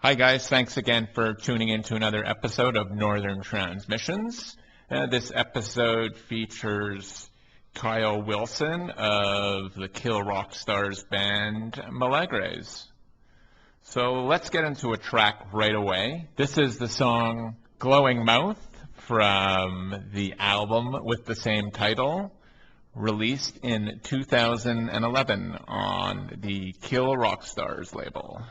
Hi guys, thanks again for tuning in to another episode of Northern Transmissions. This episode features Kyle Wilson of the Kill Rock Stars band Milagres. So let's get into a track right away. This is the song Glowing Mouth from the album with the same title, released in 2011 on the Kill Rock Stars label.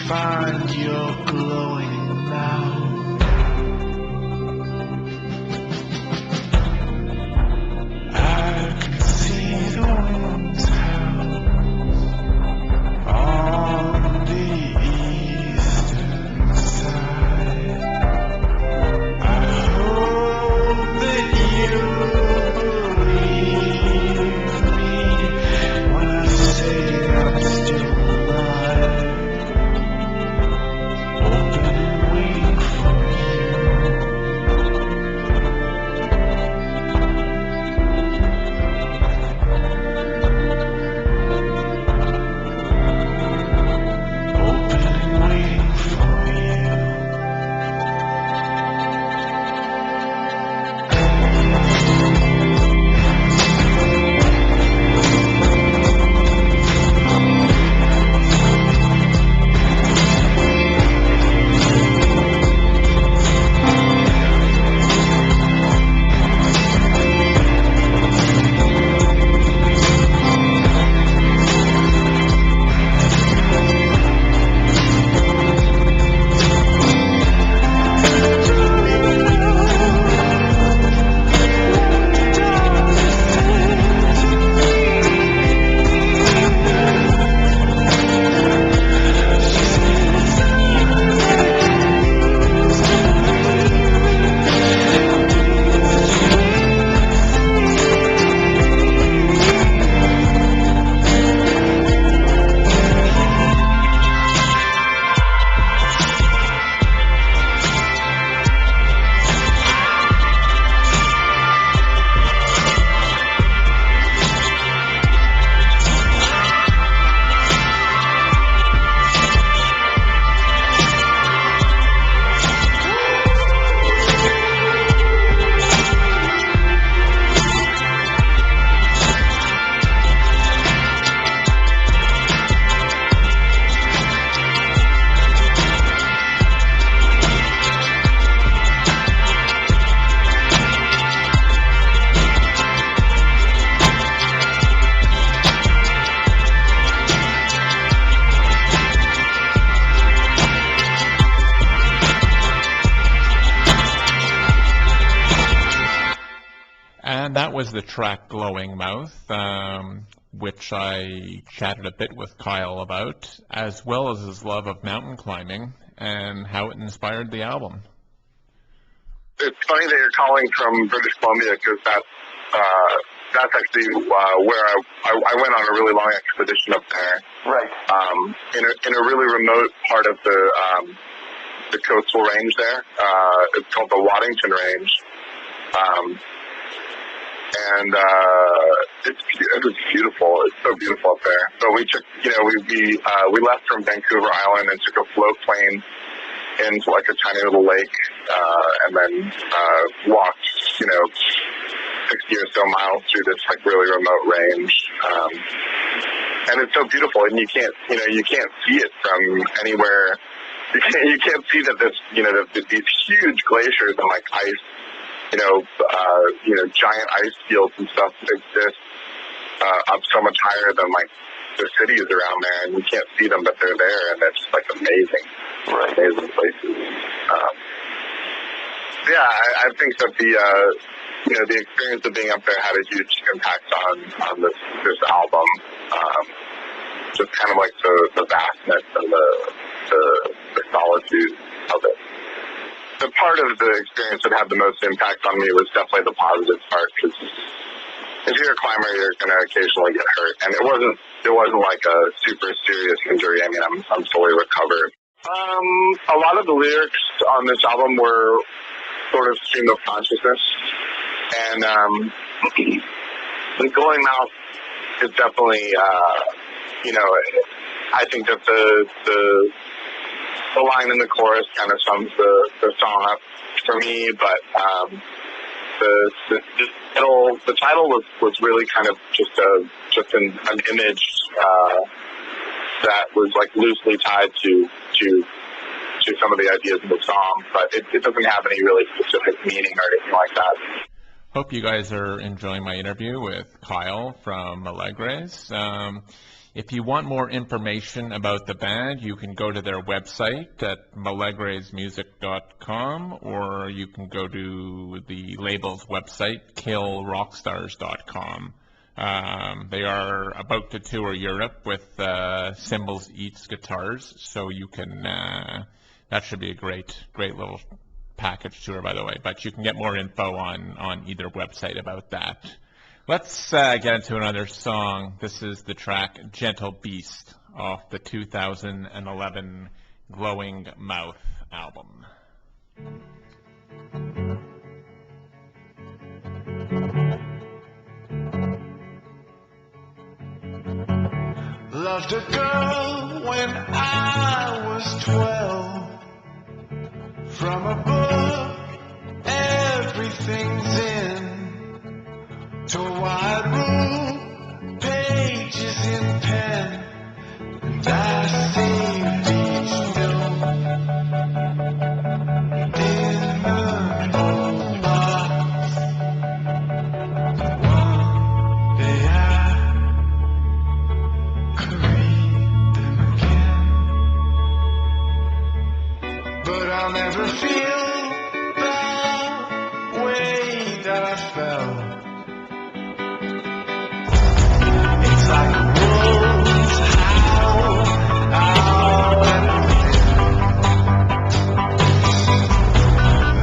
Find your glowing mouth. I can see the winds howl on the eastern side. I hope that you believe me when I say I'm still alive. was the track Glowing Mouth, which I chatted a bit with Kyle about, as well as his love of mountain climbing and how it inspired the album. It's funny that you're calling from British Columbia, because that's actually where I went on a really long expedition up there. Right. In a really remote part of the coastal range there. It's called the Waddington Range. And it was beautiful. It's so beautiful up there. So we took, we left from Vancouver Island and took a float plane into like a tiny little lake, and then walked, 60 or so miles through this like really remote range. And it's so beautiful, and you can't see it from anywhere. You can't see that these huge glaciers and like ice, giant ice fields and stuff exist up so much higher than like the cities around there, and you can't see them, but they're there, and they're just like amazing, amazing places. I think that the experience of being up there had a huge impact on this album. Just kind of like the vastness and the solitude of it. The part of the experience that had the most impact on me was definitely the positive part, because if you're a climber, you're going to occasionally get hurt, and it wasn't like a super serious injury. I mean, I'm fully recovered. A lot of the lyrics on this album were sort of stream of consciousness, and the Glowing Mouth is definitely, I think that the line in the chorus kind of sums the song up for me, but the title was really kind of just an image that was like loosely tied to some of the ideas in the song, but it doesn't have any really specific meaning or anything like that. Hope you guys are enjoying my interview with Kyle from Milagres. If you want more information about the band, you can go to their website at milagresmusic.com, or you can go to the label's website, killrockstars.com. They are about to tour Europe with Cymbals Eats Guitars, so you can, that should be a great little package tour, by the way, but you can get more info on either website about that. Let's get into another song. This is the track Gentle Beast off the 2011 Glowing Mouth album. Loved a girl when I was 12. From a book, everything's in. To a wide room, pages in pen, and I saved each note in an old box. One day I could read them again, but I'll never feel the way that I felt. Like wolves howl out at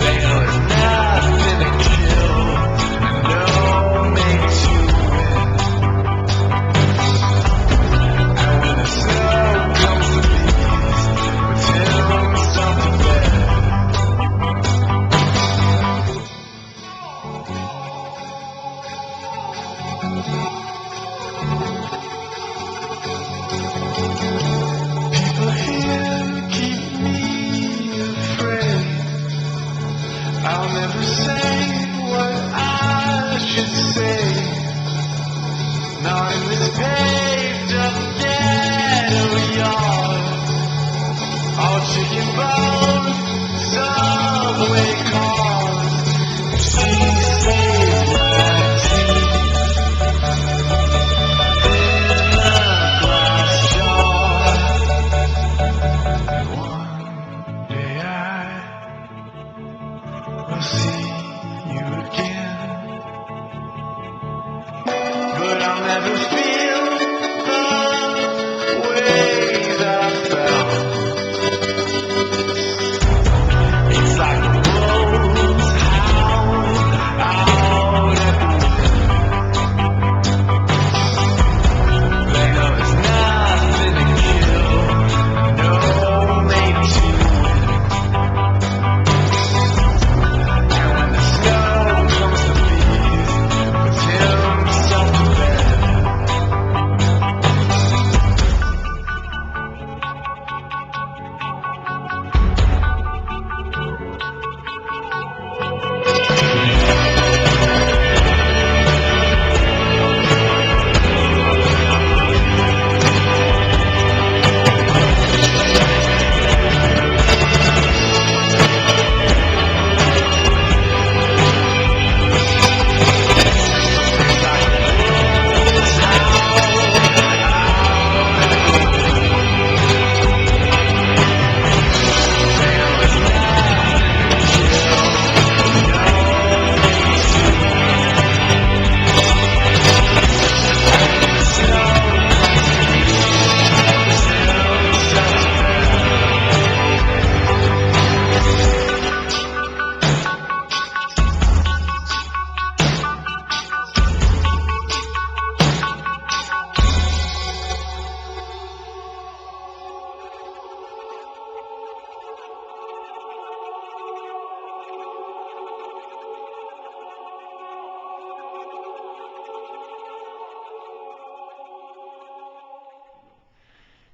they know there's nothing to kill, no makes you win. And when the snow comes to bees, we tell them something better. People here keep me afraid. I'll never say what I should say. Not in this paved up ghetto yard. All chicken bones, subway cars. She saved my teeth. See you again.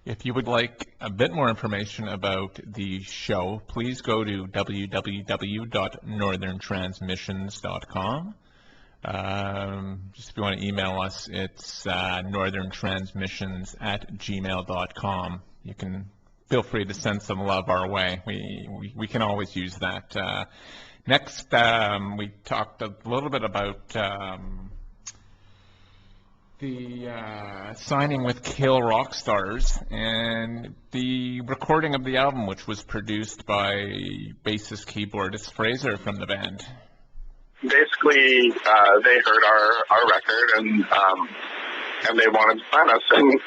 If you would like a bit more information about the show, please go to www.northerntransmissions.com. Just if you want to email us, it's northerntransmissions@gmail.com. You can feel free to send some love our way. We can always use that. Next, we talked a little bit about the signing with Kill Rock Stars and the recording of the album, which was produced by bassist keyboardist Fraser from the band. Basically, they heard our record and they wanted to sign us. And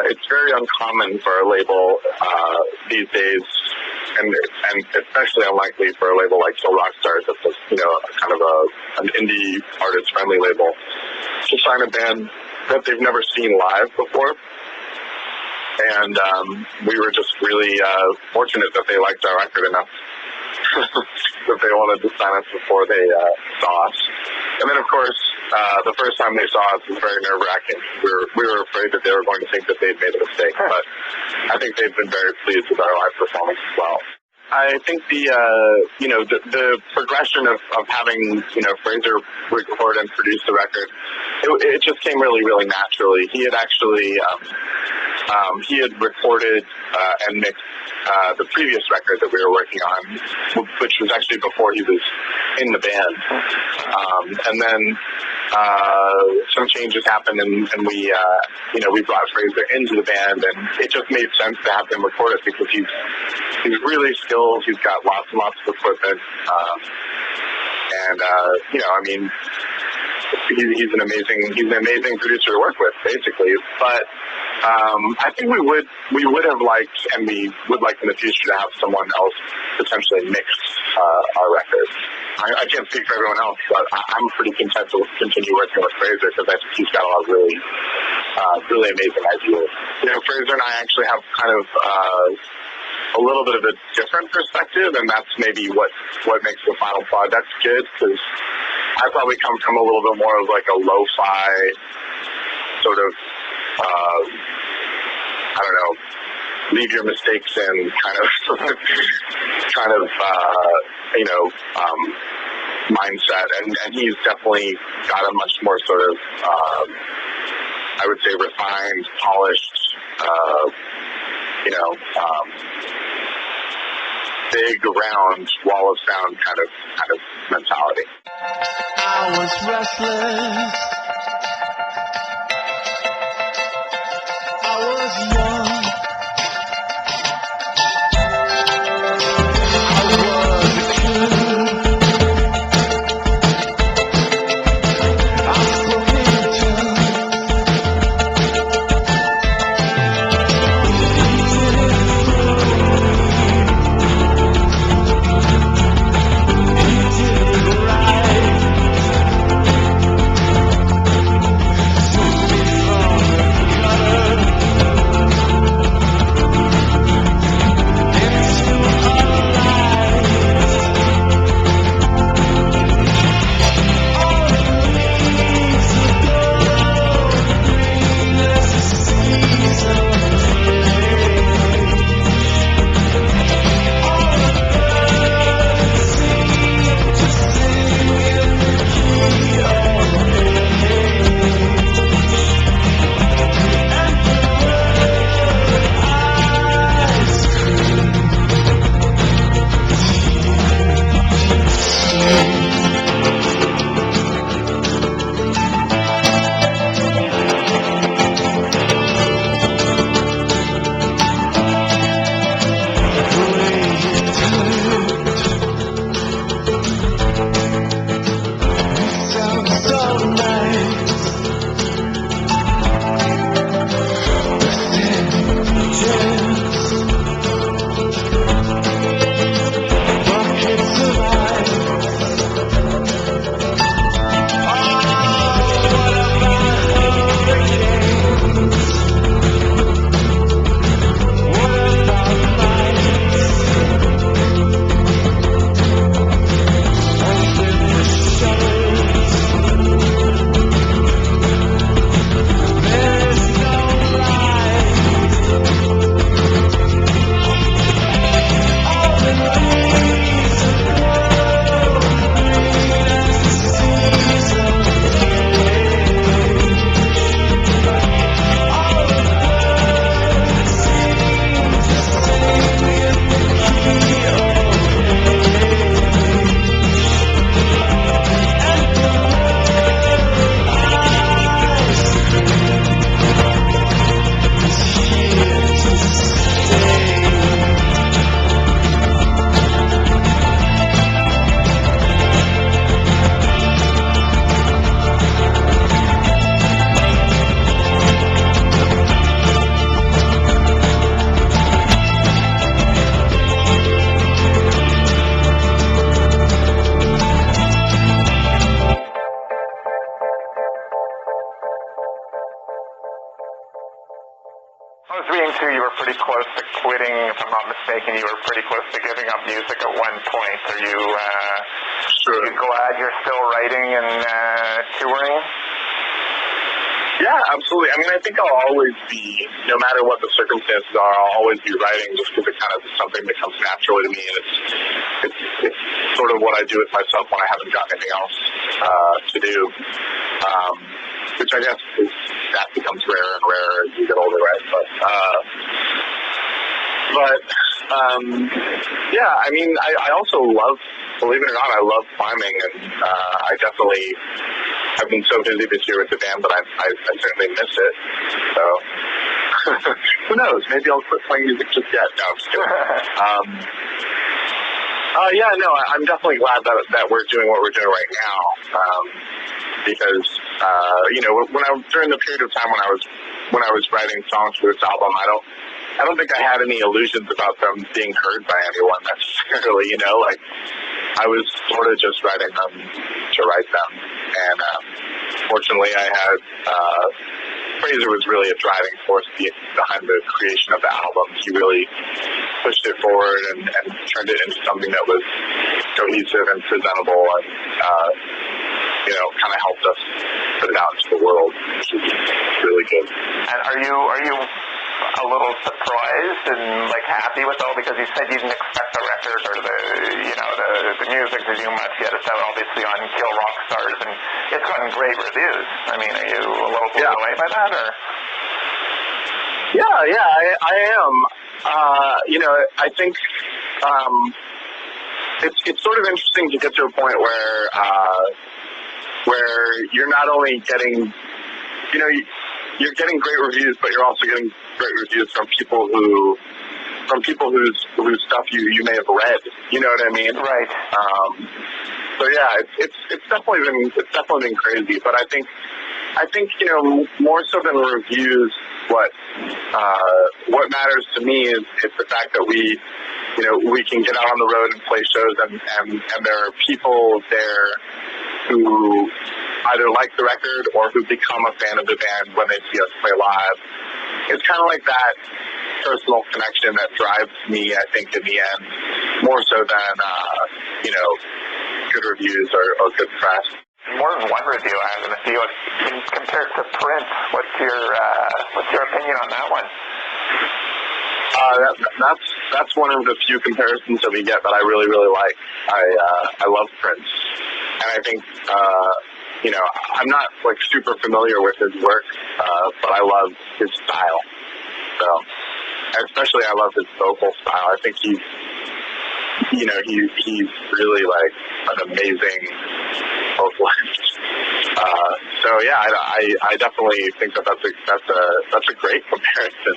it's very uncommon for a label these days, and especially unlikely for a label like Kill Rock Stars, that's kind of an indie artist-friendly label, to sign a band that they've never seen live before. And we were just really fortunate that they liked our record enough that they wanted to sign us before they saw us. And then, of course, the first time they saw us was very nerve-wracking. We were afraid that they were going to think that they'd made a mistake, but I think they've been very pleased with our live performance as well. I think the progression of having, Fraser record and produce the record, it just came really, really naturally. He had actually, he had recorded and mixed the previous record that we were working on, which was actually before he was in the band. And then some changes happened, and we brought Fraser into the band, and it just made sense to have him record it because he's really skilled. He's got lots and lots of equipment, he's an amazing producer to work with, basically. But I think we would have liked, and we would like in the future, to have someone else potentially mix our record. I can't speak for everyone else, but I'm pretty content to continue working with Fraser because I think he's got a lot of really amazing ideas. Fraser and I actually have kind of a little bit of a different perspective, and that's maybe what makes the final product good, because I probably come from a little bit more of like a lo-fi sort of, leave your mistakes in mindset, and he's definitely got a much more sort of, I would say, refined, polished, big, round wall of sound kind of mentality. I was restless. I was young. I was a kid. I spoke in tongues. He did it right. I was reading too, you were pretty close to quitting, if I'm not mistaken. You were pretty close to giving up music at one point. Are you, Sure. are you glad you're still writing and touring? Yeah, absolutely. I mean, I think I'll always be, no matter what the circumstances are, I'll always be writing just because it kind of is something that comes naturally to me, and it's sort of what I do with myself when I haven't got anything else to do, which I guess that becomes rarer and rarer as you get older, right? Yeah, I mean, I also love, believe it or not, I love climbing, and I definitely have been so busy this year with the band that I certainly miss it. So, who knows? Maybe I'll quit playing music just yet. No, I'm just kidding. Yeah, no, I'm definitely glad that we're doing what we're doing right now, because you know, during the period of time when I was writing songs for this album, I don't think I had any illusions about them being heard by anyone necessarily. You know, like I was sort of just writing them to write them, and fortunately, I had Fraser was really a driving force behind the creation of the album. He really pushed it forward and turned it into something that was cohesive and presentable, and you know, kind of helped us put it out into the world, which is really good. And are you a little surprised and like happy with all, because you said you didn't expect the record or the music to do much yet. It's out obviously on Kill Rock Stars, and it's gotten great reviews. I mean, are you a little blown away by that, or? Yeah, I am. You know, I think it's sort of interesting to get to a point where you're not only getting, you know, you're getting great reviews, but you're also getting great reviews from people whose stuff you may have read. You know what I mean? Right. So yeah, it's definitely been crazy. But I think you know, more so than reviews, what matters to me is the fact that we can get out on the road and play shows, and there are people there who either like the record or who become a fan of the band when they see us play live. It's kind of like that personal connection that drives me, I think, in the end, more so than, you know, good reviews or good press. More than one review I have in the field. Compared to Prince, what's your opinion on that one? That's one of the few comparisons that we get that I really, really like. I love Prince, and I think, you know, I'm not like super familiar with his work, but I love his style. So, especially I love his vocal style. I think he's really like an amazing vocalist. So yeah, I definitely think that's a great comparison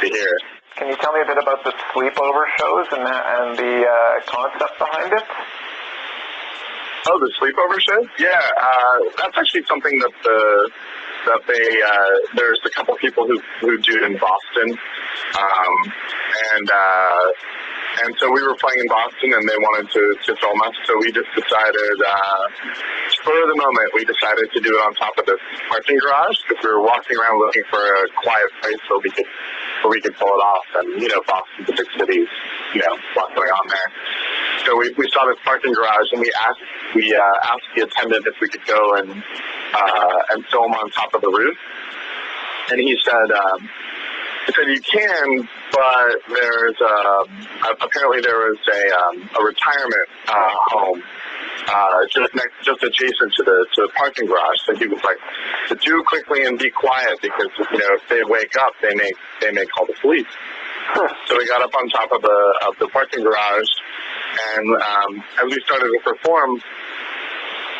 to hear. Can you tell me a bit about the sleepover shows and the concept behind it? Oh, the sleepover shows? Yeah, that's actually something that there's a couple people who do it in Boston, and so we were playing in Boston, and they wanted to film us, so we just decided, spur of the moment, we decided to do it on top of this parking garage, because we were walking around looking for a quiet place where we could pull it off, and, you know, Boston's a big city, you know, what's going on there. So we saw this parking garage, and we asked the attendant if we could go and film on top of the roof, and he said you can, but there's apparently there was a retirement home just adjacent to the parking garage. So he was like, to do quickly and be quiet, because, you know, if they wake up, they may call the police. So we got up on top of the parking garage, and as we started to perform,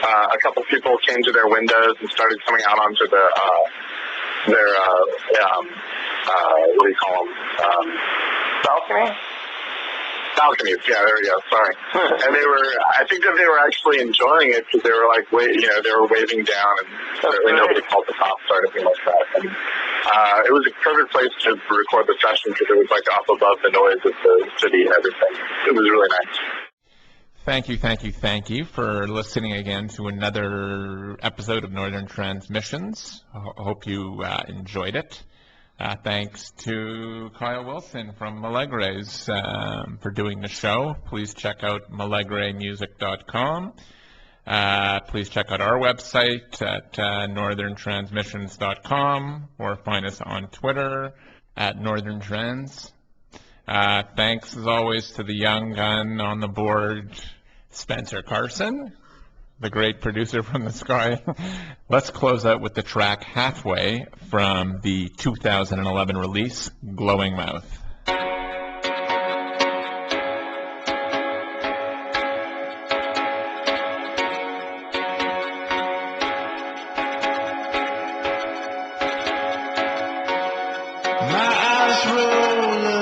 a couple people came to their windows and started coming out onto their what do you call them? Balconies. Yeah, there we go. Sorry. And I think that they were actually enjoying it, because they were like, they were waving down, and certainly nobody called the cops or anything like that. And it was a perfect place to record the session, because it was like up above the noise of the city and everything. It was really nice. Thank you for listening again to another episode of Northern Transmissions. I hope you enjoyed it. Thanks to Kyle Wilson from Milagres for doing the show. Please check out milagremusic.com. Please check out our website at northerntransmissions.com or find us on Twitter at Northern Trends. Thanks, as always, to the young gun on the board, Spencer Carson, the great producer from the sky. Let's close out with the track Halfway from the 2011 release, Glowing Mouth. My eyes roll